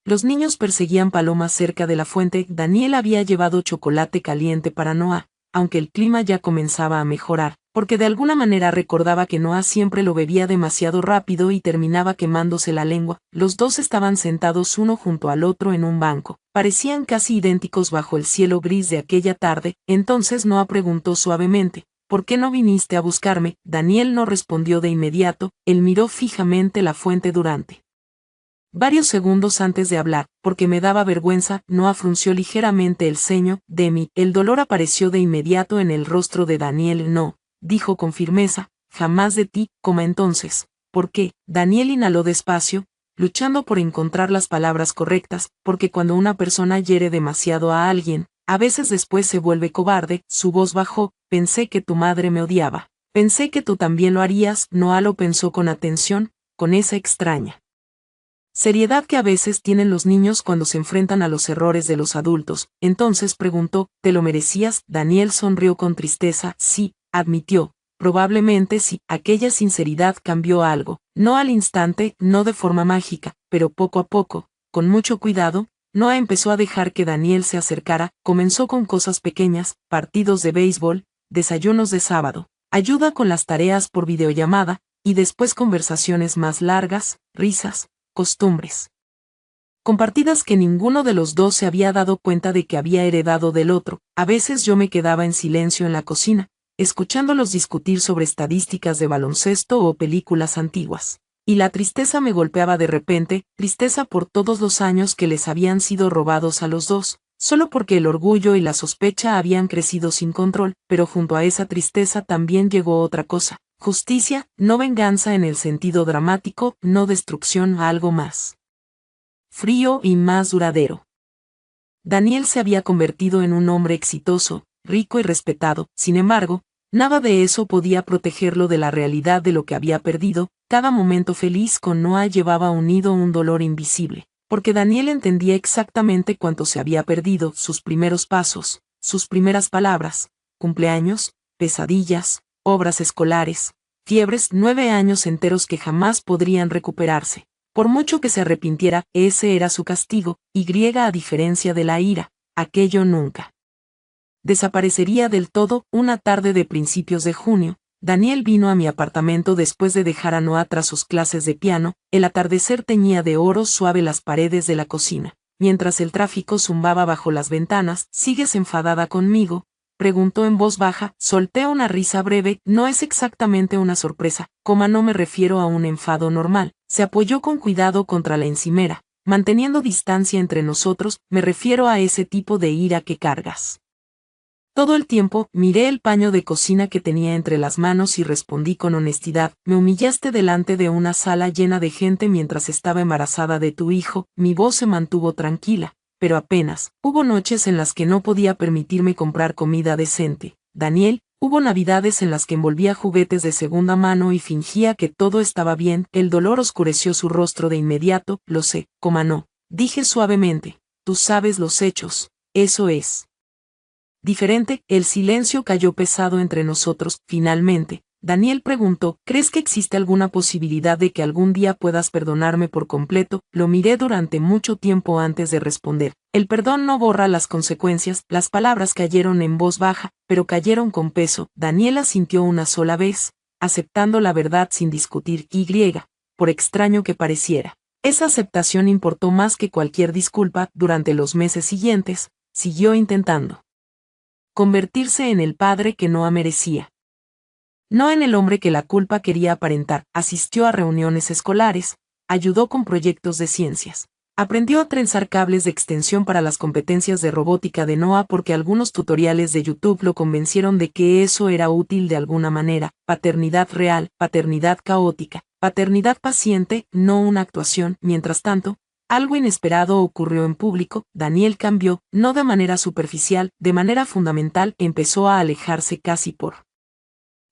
Los niños perseguían palomas cerca de la fuente. Daniel había llevado chocolate caliente para Noah, aunque el clima ya comenzaba a mejorar, porque de alguna manera recordaba que Noah siempre lo bebía demasiado rápido y terminaba quemándose la lengua. Los dos estaban sentados uno junto al otro en un banco. Parecían casi idénticos bajo el cielo gris de aquella tarde. Entonces Noah preguntó suavemente: ¿por qué no viniste a buscarme? Daniel no respondió de inmediato, él miró fijamente la fuente durante varios segundos antes de hablar. Porque me daba vergüenza. Noah frunció ligeramente el ceño. Demi, el dolor apareció de inmediato en el rostro de Daniel. No, dijo con firmeza, jamás de ti. Entonces, ¿por qué? Daniel inhaló despacio, luchando por encontrar las palabras correctas. Porque cuando una persona hiere demasiado a alguien, a veces después se vuelve cobarde. Su voz bajó. Pensé que tu madre me odiaba. Pensé que tú también lo harías. Noah lo pensó con atención, con esa extraña seriedad que a veces tienen los niños cuando se enfrentan a los errores de los adultos. Entonces preguntó: ¿te lo merecías? Daniel sonrió con tristeza. Sí, admitió, probablemente sí. Aquella sinceridad cambió algo, no al instante, no de forma mágica, pero poco a poco, con mucho cuidado. Noah empezó a dejar que Daniel se acercara. Comenzó con cosas pequeñas: partidos de béisbol, desayunos de sábado, ayuda con las tareas por videollamada, y después conversaciones más largas, risas, costumbres compartidas que ninguno de los dos se había dado cuenta de que había heredado del otro. A veces yo me quedaba en silencio en la cocina, escuchándolos discutir sobre estadísticas de baloncesto o películas antiguas. Y la tristeza me golpeaba de repente, tristeza por todos los años que les habían sido robados a los dos, solo porque el orgullo y la sospecha habían crecido sin control. Pero junto a esa tristeza también llegó otra cosa: justicia, no venganza en el sentido dramático, no destrucción, algo más frío y más duradero. Daniel se había convertido en un hombre exitoso, rico y respetado. Sin embargo, nada de eso podía protegerlo de la realidad de lo que había perdido. Cada momento feliz con Noah llevaba unido un dolor invisible, porque Daniel entendía exactamente cuánto se había perdido: sus primeros pasos, sus primeras palabras, cumpleaños, pesadillas, obras escolares, fiebres, 9 años enteros que jamás podrían recuperarse. Por mucho que se arrepintiera, ese era su castigo. A diferencia de la ira, aquello nunca desaparecería del todo. Una tarde de principios de junio, Daniel vino a mi apartamento después de dejar a Noah tras sus clases de piano. El atardecer teñía de oro suave las paredes de la cocina, mientras el tráfico zumbaba bajo las ventanas. ¿Sigues enfadada conmigo?, preguntó en voz baja. Solté una risa breve. No es exactamente una sorpresa, no me refiero a un enfado normal. Se apoyó con cuidado contra la encimera, manteniendo distancia entre nosotros. Me refiero a ese tipo de ira que cargas todo el tiempo. Miré el paño de cocina que tenía entre las manos y respondí con honestidad. Me humillaste delante de una sala llena de gente mientras estaba embarazada de tu hijo. Mi voz se mantuvo tranquila, pero apenas. Hubo noches en las que no podía permitirme comprar comida decente, Daniel. Hubo navidades en las que envolvía juguetes de segunda mano y fingía que todo estaba bien. El dolor oscureció su rostro de inmediato. Lo sé, no, dije suavemente. Tú sabes los hechos. Eso es diferente. El silencio cayó pesado entre nosotros. Finalmente, Daniel preguntó, ¿crees que existe alguna posibilidad de que algún día puedas perdonarme por completo? Lo miré durante mucho tiempo antes de responder. El perdón no borra las consecuencias. Las palabras cayeron en voz baja, pero cayeron con peso. Daniel asintió una sola vez, aceptando la verdad sin discutir. Por extraño que pareciera, esa aceptación importó más que cualquier disculpa. Durante los meses siguientes, siguió intentando convertirse en el padre que Noah merecía, no en el hombre que la culpa quería aparentar. Asistió a reuniones escolares, ayudó con proyectos de ciencias, aprendió a trenzar cables de extensión para las competencias de robótica de Noah porque algunos tutoriales de YouTube lo convencieron de que eso era útil de alguna manera. Paternidad real, paternidad caótica, paternidad paciente, no una actuación. Mientras tanto, algo inesperado ocurrió en público. Daniel cambió, no de manera superficial, de manera fundamental. Empezó a alejarse casi por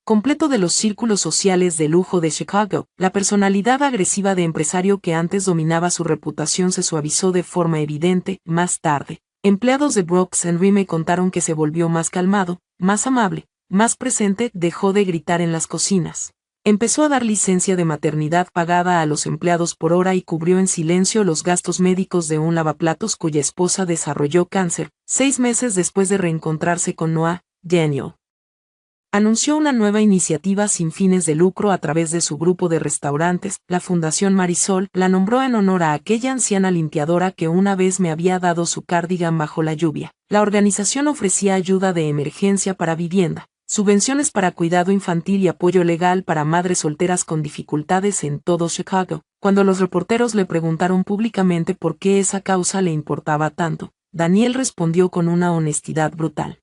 completo de los círculos sociales de lujo de Chicago. La personalidad agresiva de empresario que antes dominaba su reputación se suavizó de forma evidente. Más tarde, empleados de Brooks Henry me contaron que se volvió más calmado, más amable, más presente. Dejó de gritar en las cocinas. Empezó a dar licencia de maternidad pagada a los empleados por hora y cubrió en silencio los gastos médicos de un lavaplatos cuya esposa desarrolló cáncer. 6 meses después de reencontrarse con Noah, Daniel anunció una nueva iniciativa sin fines de lucro a través de su grupo de restaurantes. La Fundación Marisol la nombró en honor a aquella anciana limpiadora que una vez me había dado su cardigan bajo la lluvia. La organización ofrecía ayuda de emergencia para vivienda, subvenciones para cuidado infantil y apoyo legal para madres solteras con dificultades en todo Chicago. Cuando los reporteros le preguntaron públicamente por qué esa causa le importaba tanto, Daniel respondió con una honestidad brutal.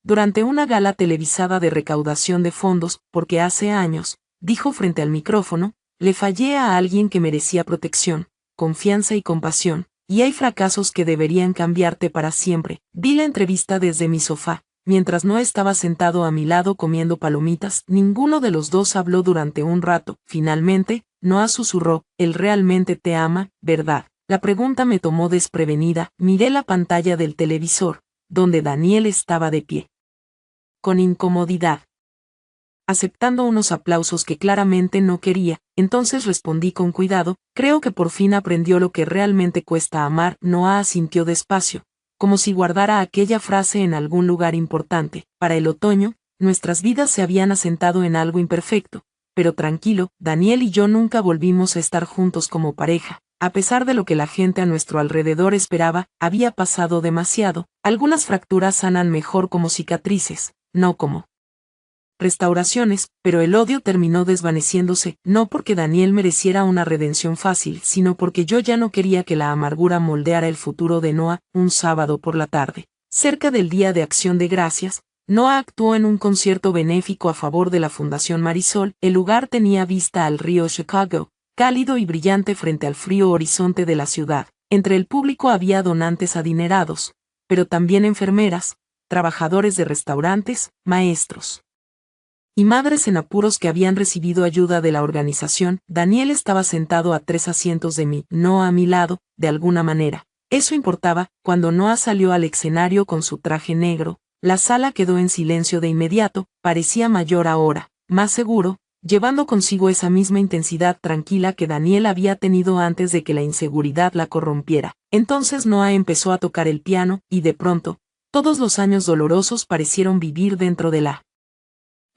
Durante una gala televisada de recaudación de fondos, porque hace años, dijo frente al micrófono, le fallé a alguien que merecía protección, confianza y compasión, y hay fracasos que deberían cambiarte para siempre. Vi la entrevista desde mi sofá, mientras no estaba sentado a mi lado comiendo palomitas. Ninguno de los dos habló durante un rato. Finalmente, Noah susurró, él realmente te ama, ¿verdad? La pregunta me tomó desprevenida. Miré la pantalla del televisor, donde Daniel estaba de pie, con incomodidad, aceptando unos aplausos que claramente no quería. Entonces respondí con cuidado, creo que por fin aprendió lo que realmente cuesta amar. Noah asintió despacio, como si guardara aquella frase en algún lugar importante. Para el otoño, nuestras vidas se habían asentado en algo imperfecto, pero tranquilo. Daniel y yo nunca volvimos a estar juntos como pareja. A pesar de lo que la gente a nuestro alrededor esperaba, había pasado demasiado. Algunas fracturas sanan mejor como cicatrices, no como restauraciones, pero el odio terminó desvaneciéndose, no porque Daniel mereciera una redención fácil, sino porque yo ya no quería que la amargura moldeara el futuro de Noah. Un sábado por la tarde, cerca del Día de Acción de Gracias, Noah actuó en un concierto benéfico a favor de la Fundación Marisol. El lugar tenía vista al río Chicago, cálido y brillante frente al frío horizonte de la ciudad. Entre el público había donantes adinerados, pero también enfermeras, trabajadores de restaurantes, maestros y madres en apuros que habían recibido ayuda de la organización. Daniel estaba sentado a 3 asientos de mí, no a mi lado. De alguna manera, eso importaba. Cuando Noah salió al escenario con su traje negro, la sala quedó en silencio de inmediato. Parecía mayor ahora, más seguro, llevando consigo esa misma intensidad tranquila que Daniel había tenido antes de que la inseguridad la corrompiera. Entonces Noah empezó a tocar el piano, y de pronto, todos los años dolorosos parecieron vivir dentro de la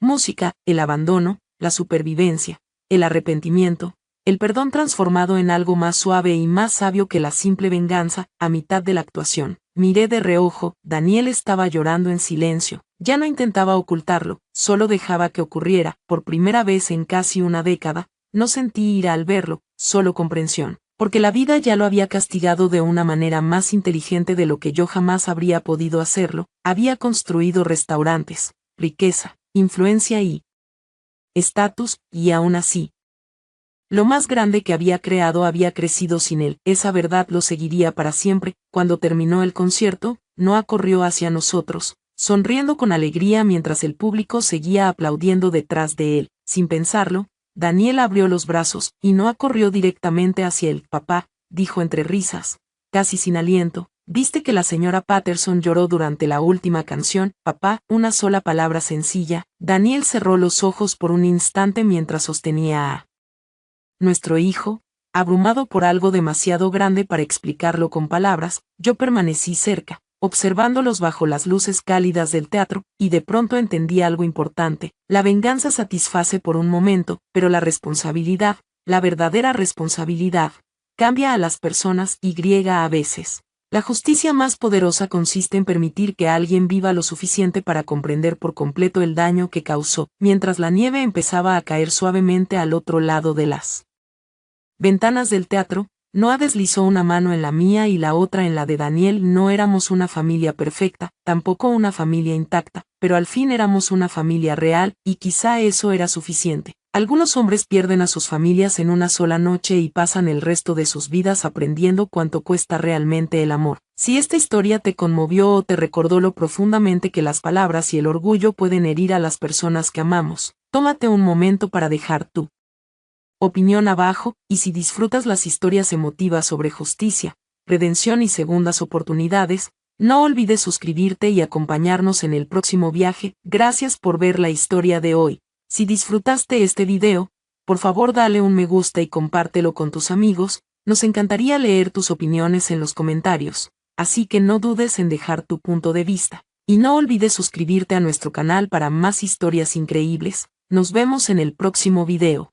música, el abandono, la supervivencia, el arrepentimiento, el perdón transformado en algo más suave y más sabio que la simple venganza. A mitad de la actuación, miré de reojo, Daniel estaba llorando en silencio. Ya no intentaba ocultarlo, solo dejaba que ocurriera. Por primera vez en casi una década, no sentí ira al verlo, solo comprensión, porque la vida ya lo había castigado de una manera más inteligente de lo que yo jamás habría podido hacerlo. Había construido restaurantes, riqueza, influencia y estatus, y aún así, lo más grande que había creado había crecido sin él. Esa verdad lo seguiría para siempre. Cuando terminó el concierto, Noah corrió hacia nosotros, sonriendo con alegría mientras el público seguía aplaudiendo detrás de él. Sin pensarlo, Daniel abrió los brazos, y Noah corrió directamente hacia él. Papá, dijo entre risas, casi sin aliento, ¿viste que la señora Patterson lloró durante la última canción? Papá, una sola palabra sencilla. Daniel cerró los ojos por un instante mientras sostenía a nuestro hijo, abrumado por algo demasiado grande para explicarlo con palabras. Yo permanecí cerca, observándolos bajo las luces cálidas del teatro, y de pronto entendí algo importante. La venganza satisface por un momento, pero la responsabilidad, la verdadera responsabilidad, cambia a las personas y a veces. La justicia más poderosa consiste en permitir que alguien viva lo suficiente para comprender por completo el daño que causó. Mientras la nieve empezaba a caer suavemente al otro lado de las ventanas del teatro, Noah deslizó una mano en la mía y la otra en la de Daniel. No éramos una familia perfecta, tampoco una familia intacta, pero al fin éramos una familia real, y quizá eso era suficiente. Algunos hombres pierden a sus familias en una sola noche y pasan el resto de sus vidas aprendiendo cuánto cuesta realmente el amor. Si esta historia te conmovió o te recordó lo profundamente que las palabras y el orgullo pueden herir a las personas que amamos, tómate un momento para dejar tu opinión abajo, y si disfrutas las historias emotivas sobre justicia, redención y segundas oportunidades, no olvides suscribirte y acompañarnos en el próximo viaje. Gracias por ver la historia de hoy. Si disfrutaste este video, por favor dale un me gusta y compártelo con tus amigos. Nos encantaría leer tus opiniones en los comentarios, así que no dudes en dejar tu punto de vista. Y no olvides suscribirte a nuestro canal para más historias increíbles. Nos vemos en el próximo video.